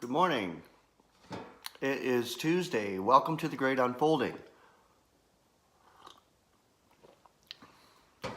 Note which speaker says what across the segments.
Speaker 1: Good morning. It is Tuesday. Welcome to the Great Unfolding.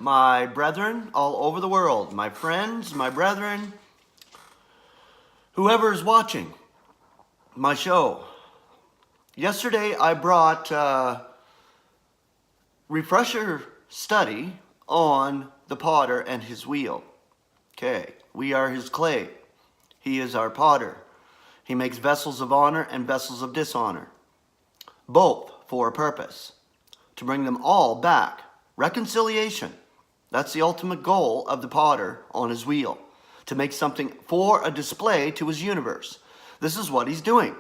Speaker 1: My brethren all over the world, my friends, my brethren, whoever is watching my show. Yesterday I brought a refresher study on the potter and his wheel. Okay, we are his clay. He is our potter. He makes vessels of honor and vessels of dishonor, both for a purpose, to bring them all back. Reconciliation. That's the ultimate goal of the potter on his wheel, to make something for a display to his universe. This is what he's doing.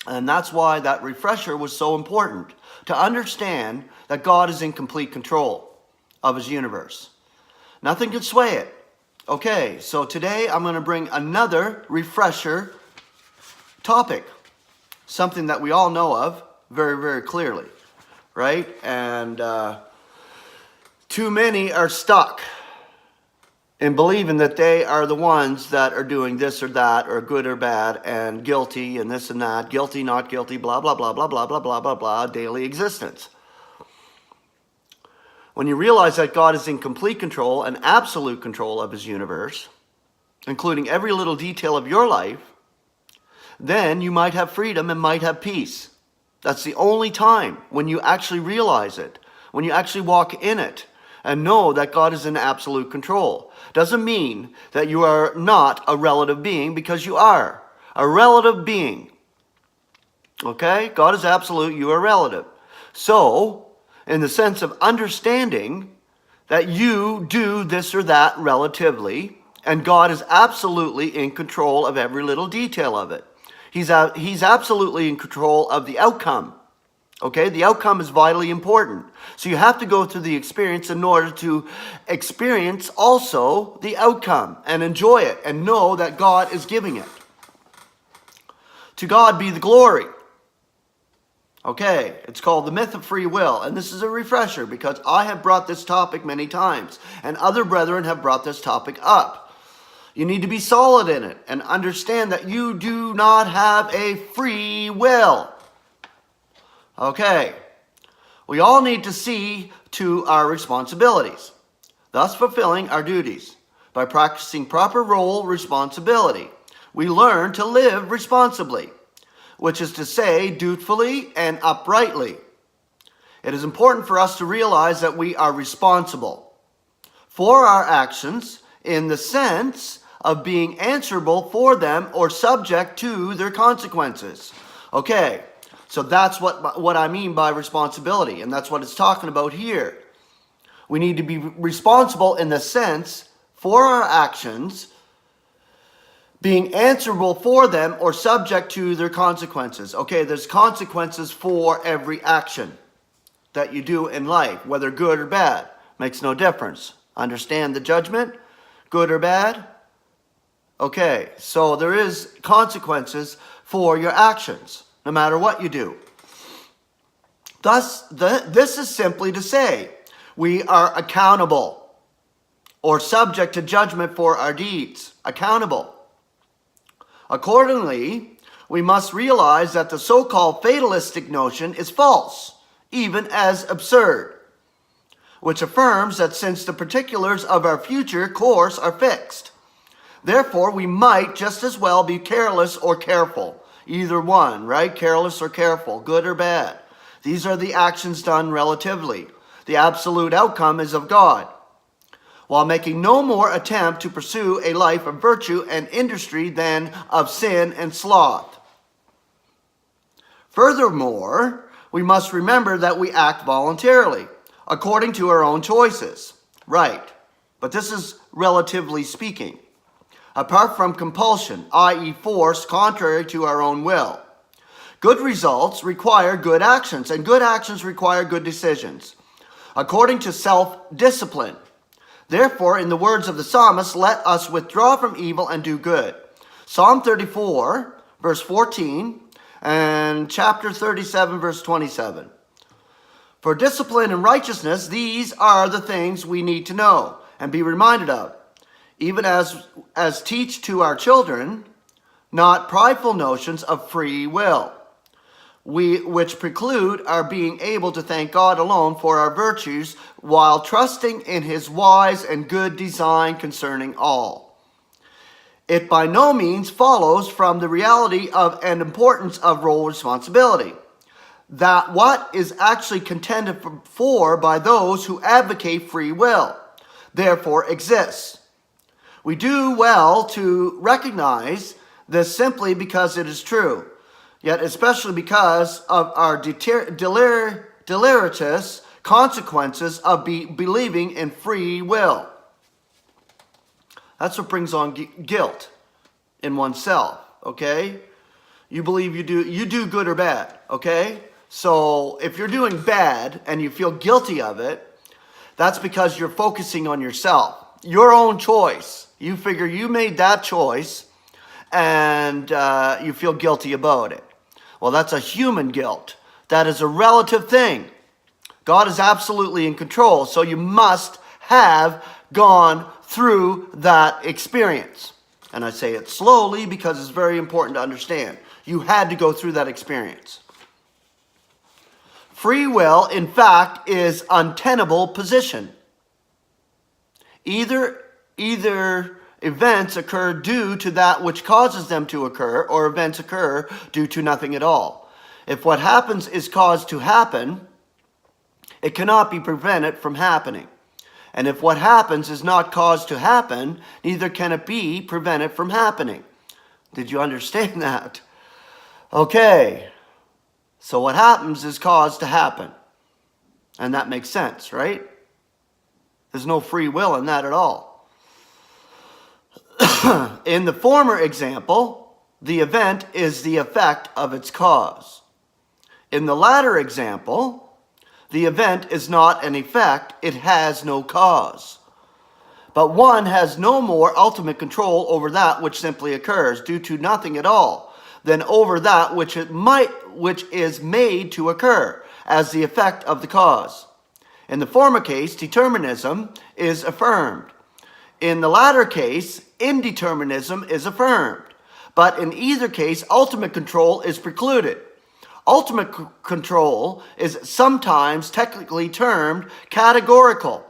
Speaker 1: And that's why that refresher was so important, to understand that God is in complete control of his universe. Nothing can sway it. Okay, so today I'm going to bring another refresher topic, something that we all know of very, very clearly, right? And too many are stuck in believing that they are the ones that are doing this or that, or good or bad, and guilty and this and that, guilty, not guilty, blah, blah, blah, blah, blah, blah, blah, blah, blah, daily existence. When you realize that God is in complete control and absolute control of his universe, including every little detail of your life, then you might have freedom and might have peace. That's the only time when you actually realize it, when you actually walk in it and know that God is in absolute control. Doesn't mean that you are not a relative being, because you are a relative being. Okay? God is absolute, you are relative. So, in the sense of understanding that you do this or that relatively, and God is absolutely in control of every little detail of it. He's absolutely in control of the outcome. Okay, the outcome is vitally important. So you have to go through the experience in order to experience also the outcome and enjoy it and know that God is giving it. To God be the glory. Okay, it's called the myth of free will, and this is a refresher because I have brought this topic many times, and other brethren have brought this topic up. You need to be solid in it and understand that you do not have a free will. Okay, we all need to see to our responsibilities, thus fulfilling our duties. By practicing proper role responsibility, we learn to live responsibly, which is to say, dutifully and uprightly. It is important for us to realize that we are responsible for our actions in the sense of being answerable for them or subject to their consequences. Okay, so that's what I mean by responsibility, and that's what it's talking about here. We need to be responsible in the sense for our actions, being answerable for them or subject to their consequences. Okay, there's consequences for every action that you do in life, whether good or bad. Makes no difference. Understand the judgment? Good or bad? Okay, so there is consequences for your actions, no matter what you do. Thus, this is simply to say, we are accountable or subject to judgment for our deeds. Accountable. Accordingly, we must realize that the so-called fatalistic notion is false, even as absurd, which affirms that since the particulars of our future course are fixed, therefore we might just as well be careless or careful. Either one, right? Careless or careful, good or bad. These are the actions done relatively. The absolute outcome is of God, while making no more attempt to pursue a life of virtue and industry than of sin and sloth. Furthermore, we must remember that we act voluntarily, according to our own choices. Right, but this is relatively speaking. Apart from compulsion, i.e. force contrary to our own will. Good results require good actions, and good actions require good decisions, according to self-discipline. Therefore, in the words of the psalmist, let us withdraw from evil and do good. Psalm 34, verse 14, and chapter 37, verse 27. For discipline and righteousness, these are the things we need to know and be reminded of, even as teach to our children, not prideful notions of free will, which preclude our being able to thank God alone for our virtues while trusting in his wise and good design concerning all. It by no means follows from the reality of and importance of role responsibility that what is actually contended for by those who advocate free will therefore exists. We do well to recognize this simply because it is true, yet especially because of our deleterious consequences of believing in free will. That's what brings on guilt in oneself, okay? You believe you do good or bad, okay? So if you're doing bad and you feel guilty of it, that's because you're focusing on yourself, your own choice. You figure you made that choice and you feel guilty about it. Well, that's a human guilt. That is a relative thing. God is absolutely in control, so you must have gone through that experience. And I say it slowly because it's very important to understand. You had to go through that experience. Free will, in fact, is untenable position. Either events occur due to that which causes them to occur, or events occur due to nothing at all. If what happens is caused to happen, it cannot be prevented from happening. And if what happens is not caused to happen, neither can it be prevented from happening. Did you understand that? Okay. So what happens is caused to happen. And that makes sense, right? There's no free will in that at all. In the former example, the event is the effect of its cause. In the latter example, the event is not an effect, it has no cause. But one has no more ultimate control over that which simply occurs due to nothing at all than over that which is made to occur as the effect of the cause. In the former case, determinism is affirmed. In the latter case, indeterminism is affirmed. But in either case, ultimate control is precluded. Ultimate control is sometimes technically termed categorical.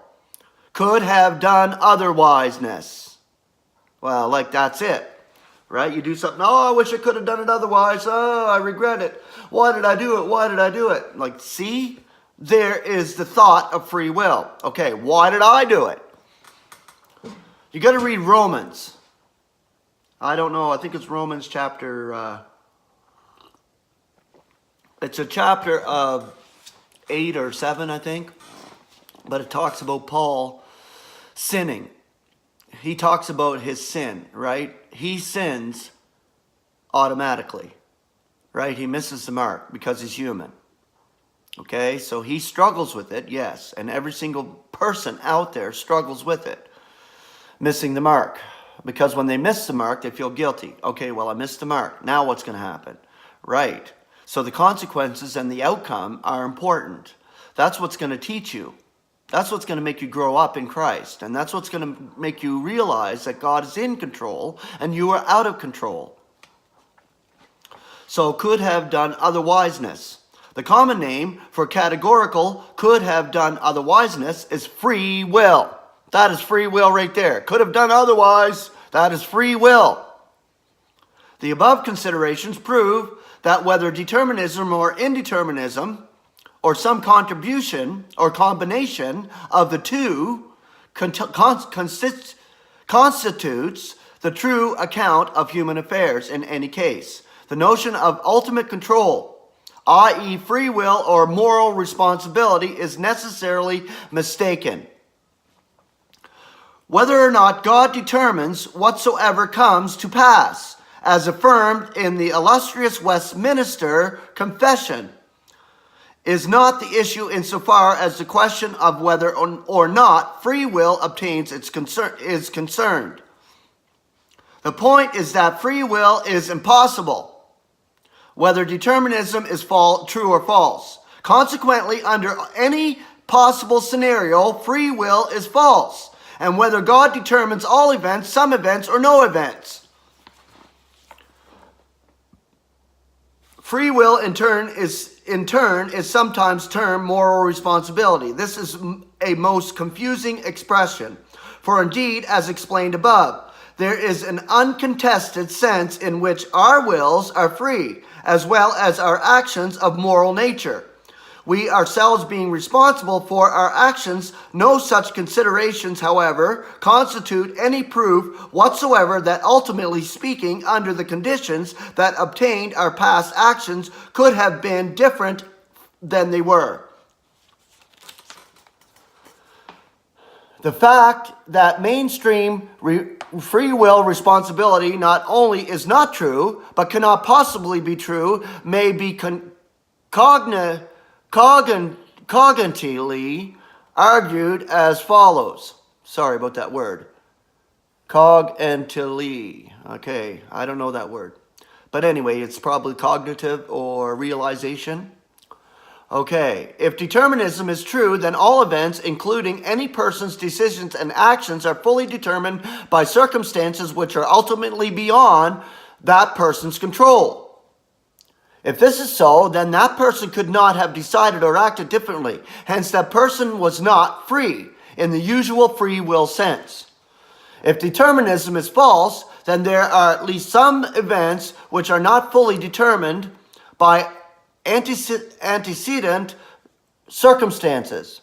Speaker 1: Could have done otherwiseness. Well, like that's it. Right? You do something, oh, I wish I could have done it otherwise. Oh, I regret it. Why did I do it? Why did I do it? Like, see? There is the thought of free will. Okay, why did I do it? You got to read Romans. I don't know. I think it's Romans chapter... it's a chapter of 8 or 7, I think. But it talks about Paul sinning. He talks about his sin, right? He sins automatically, right? He misses the mark because he's human. Okay, so he struggles with it, yes. And every single person out there struggles with it. Missing the mark. Because when they miss the mark, they feel guilty. Okay, well, I missed the mark. Now what's going to happen? Right. So the consequences and the outcome are important. That's what's going to teach you. That's what's going to make you grow up in Christ. And that's what's going to make you realize that God is in control and you are out of control. So could have done otherwiseness. The common name for categorical could have done otherwiseness is free will. That is free will right there. Could have done otherwise. That is free will. The above considerations prove that whether determinism or indeterminism, or some contribution or combination of the two constitutes the true account of human affairs in any case. The notion of ultimate control, i.e. free will or moral responsibility, is necessarily mistaken. Whether or not God determines whatsoever comes to pass, as affirmed in the illustrious Westminster Confession, is not the issue insofar as the question of whether or not free will obtains is concerned. The point is that free will is impossible, whether determinism is true or false. Consequently, under any possible scenario, free will is false, and whether God determines all events, some events, or no events. Free will in turn is sometimes termed moral responsibility. This is a most confusing expression. For indeed, as explained above, there is an uncontested sense in which our wills are free, as well as our actions of moral nature. We ourselves being responsible for our actions, no such considerations, however, constitute any proof whatsoever that ultimately speaking, under the conditions that obtained, our past actions could have been different than they were. The fact that mainstream free will responsibility not only is not true, but cannot possibly be true, may be cognitively argued as follows. Sorry about that word. Cognitively. Okay, I don't know that word. But anyway, it's probably cognitive or realization. Okay, if determinism is true, then all events, including any person's decisions and actions, are fully determined by circumstances which are ultimately beyond that person's control. If this is so, then that person could not have decided or acted differently. Hence, that person was not free in the usual free will sense. If determinism is false, then there are at least some events which are not fully determined by antecedent circumstances.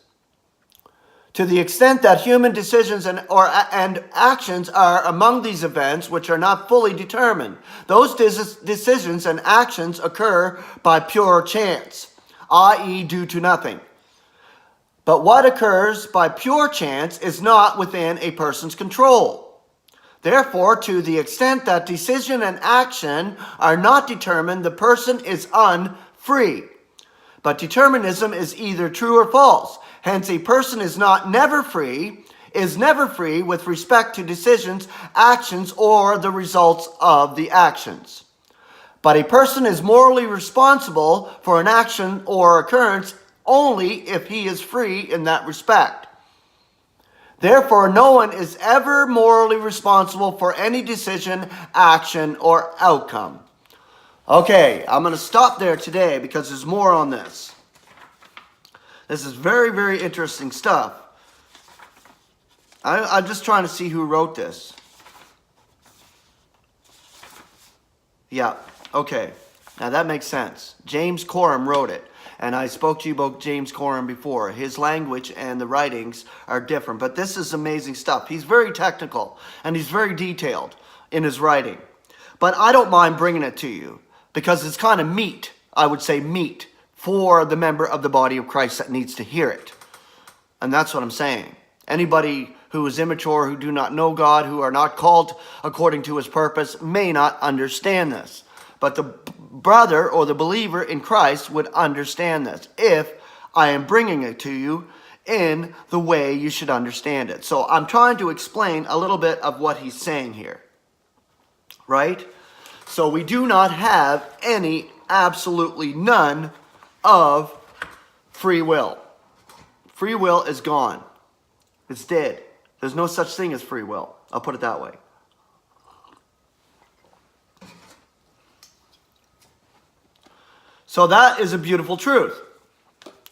Speaker 1: To the extent that human decisions and actions are among these events which are not fully determined, those decisions and actions occur by pure chance, i.e. due to nothing. But what occurs by pure chance is not within a person's control. Therefore, to the extent that decision and action are not determined, the person is unfree. But determinism is either true or false. Hence, a person is never free with respect to decisions, actions, or the results of the actions. But a person is morally responsible for an action or occurrence only if he is free in that respect. Therefore, no one is ever morally responsible for any decision, action, or outcome. Okay, I'm going to stop there today because there's more on this. This is very, very interesting stuff. I'm just trying to see who wrote this. Yeah, okay. Now that makes sense. James Coram wrote it. And I spoke to you about James Coram before. His language and the writings are different. But this is amazing stuff. He's very technical and he's very detailed in his writing. But I don't mind bringing it to you because it's kind of meat, I would say meat, for the member of the body of Christ that needs to hear it. And that's what I'm saying. Anybody who is immature, who do not know God, who are not called according to his purpose, may not understand this. But the brother or the believer in Christ would understand this if I am bringing it to you in the way you should understand it. So I'm trying to explain a little bit of what he's saying here. Right? So we do not have any, absolutely none, of free will. Free will is gone. It's dead. There's no such thing as free will. I'll put it that way. So that is a beautiful truth.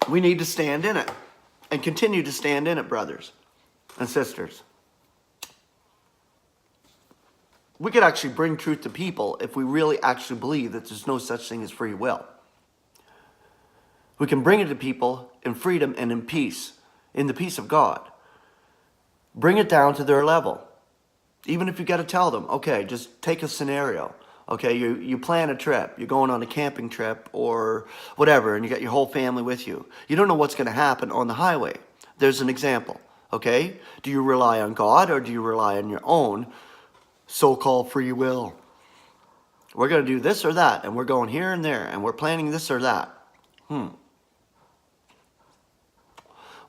Speaker 1: We need to stand in it and continue to stand in it, brothers and sisters. We could actually bring truth to people if we really actually believe that there's no such thing as free will. We can bring it to people in freedom and in peace, in the peace of God. Bring it down to their level. Even if you got to tell them, okay, just take a scenario. Okay, you plan a trip. You're going on a camping trip or whatever, and you got your whole family with you. You don't know what's going to happen on the highway. There's an example, okay? Do you rely on God or do you rely on your own so-called free will? We're going to do this or that, and we're going here and there, and we're planning this or that.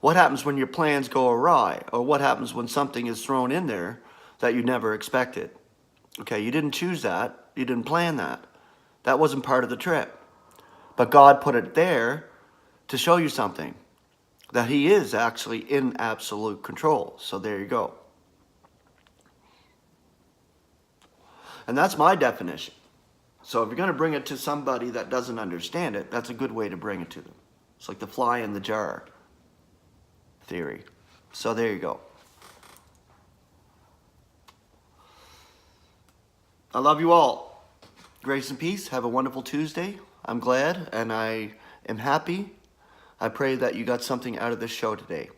Speaker 1: What happens when your plans go awry? Or what happens when something is thrown in there that you never expected? Okay, you didn't choose that. You didn't plan that. That wasn't part of the trip. But God put it there to show you something. That he is actually in absolute control. So there you go. And that's my definition. So if you're going to bring it to somebody that doesn't understand it, that's a good way to bring it to them. It's like the fly in the jar theory. So there you go. I love you all. Grace and peace. Have a wonderful Tuesday. I'm glad and I am happy. I pray that you got something out of this show today.